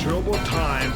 Turbo time.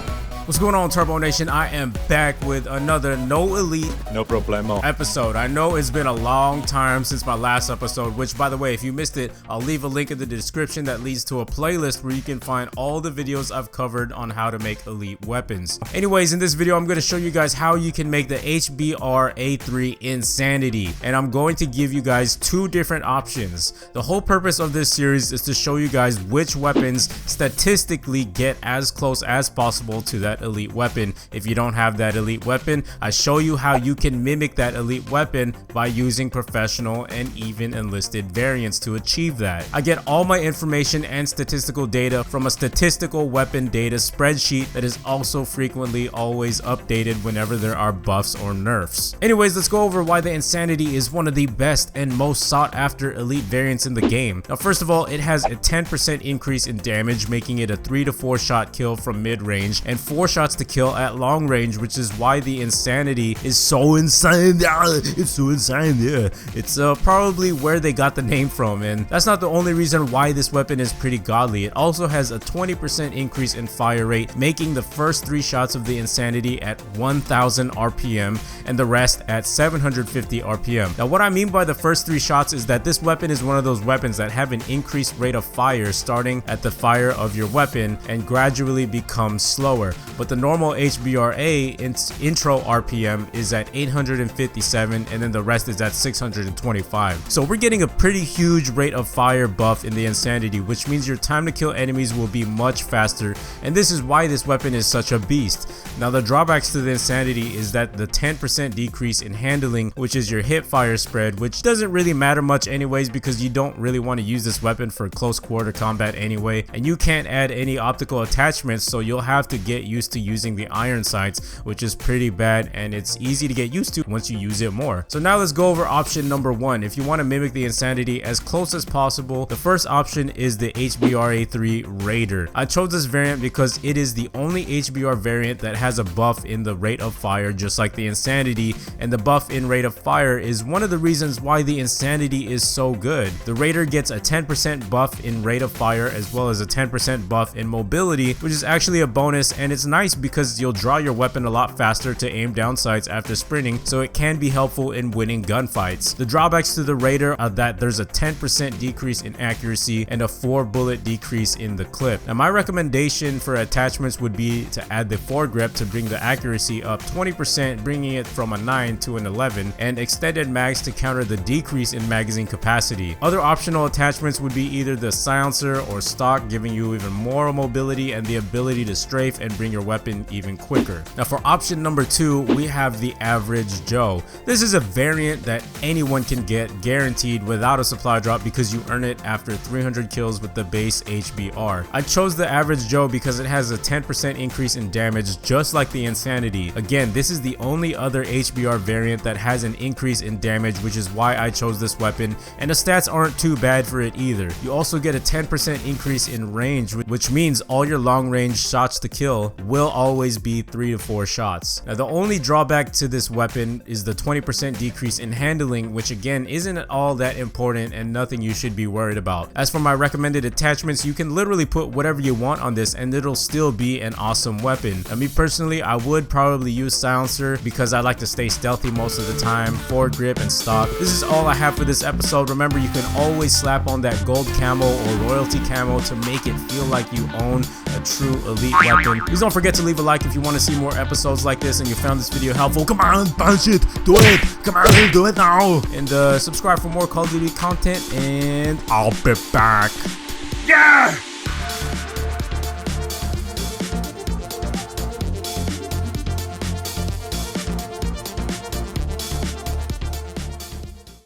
What's going on, Turbo Nation? I am back with another No Elite No problemo episode. I know it's been a long time since my last episode, which, by the way, if you missed it, I'll leave a link in the description that leads to a playlist where you can find all the videos I've covered on how to make elite weapons. Anyways, in this video, I'm going to show you guys how you can make the HBRa3 Insanity, and I'm going to give you guys two different options. The whole purpose of this series is to show you guys which weapons statistically get as close as possible to that elite weapon. If you don't have that elite weapon, I show you how you can mimic that elite weapon by using professional and even enlisted variants to achieve that. I get all my information and statistical data from a statistical weapon data spreadsheet that is also frequently always updated whenever there are buffs or nerfs. Anyways, let's go over why the Insanity is one of the best and most sought after elite variants in the game. Now, first of all, it has a 10% increase in damage, making it a 3 to 4 shot kill from mid-range and 4 shots to kill at long range, which is why the Insanity is so insane. It's so insane. Yeah, it's probably where they got the name from, and that's not the only reason why this weapon is pretty godly. It also has a 20% increase in fire rate, making the first 3 shots of the Insanity at 1000 RPM and the rest at 750 RPM. Now, what I mean by the first 3 shots is that this weapon is one of those weapons that have an increased rate of fire starting at the fire of your weapon and gradually becomes slower. But the normal HBRa intro RPM is at 857 and then the rest is at 625. So we're getting a pretty huge rate of fire buff in the Insanity, which means your time to kill enemies will be much faster, and this is why this weapon is such a beast. Now, the drawbacks to the Insanity is that the 10% decrease in handling, which is your hip fire spread, which doesn't really matter much anyways because you don't really want to use this weapon for close quarter combat anyway, and you can't add any optical attachments, so you'll have to get used to using the iron sights, which is pretty bad, and it's easy to get used to once you use it more. So now let's go over option number 1. If you want to mimic the Insanity as close as possible, the first option is the HBRa3 Raider. I chose this variant because it is the only HBR variant that has a buff in the rate of fire just like the Insanity, and the buff in rate of fire is one of the reasons why the Insanity is so good. The Raider gets a 10% buff in rate of fire as well as a 10% buff in mobility, which is actually a bonus, and it's nice because you'll draw your weapon a lot faster to aim down sights after sprinting, so it can be helpful in winning gunfights. The drawbacks to the Raider are that there's a 10% decrease in accuracy and a 4 bullet decrease in the clip. Now, my recommendation for attachments would be to add the foregrip to bring the accuracy up 20%, bringing it from a 9 to an 11, and extended mags to counter the decrease in magazine capacity. Other optional attachments would be either the silencer or stock, giving you even more mobility and the ability to strafe and bring your weapon even quicker. Now, for option number 2, we have the Average Joe. This is a variant that anyone can get guaranteed without a supply drop because you earn it after 300 kills with the base HBR. I chose the Average Joe because it has a 10% increase in damage just like the Insanity. Again, this is the only other HBR variant that has an increase in damage, which is why I chose this weapon, and the stats aren't too bad for it either. You also get a 10% increase in range, which means all your long range shots to kill will always be 3 to 4 shots. Now, the only drawback to this weapon is the 20% decrease in handling, which again isn't at all that important and nothing you should be worried about. As for my recommended attachments, you can literally put whatever you want on this and it'll still be an awesome weapon. Now, me personally, I would probably use silencer because I like to stay stealthy most of the time, foregrip and stock. This is all I have for this episode. Remember, you can always slap on that gold camo or royalty camo to make it feel like you own a true elite weapon. Please don't forget to leave a like if you want to see more episodes like this and you found this video helpful. Come on, punch it, do it, come on, do it now. And subscribe for more Call of Duty content, and I'll be back. Yeah!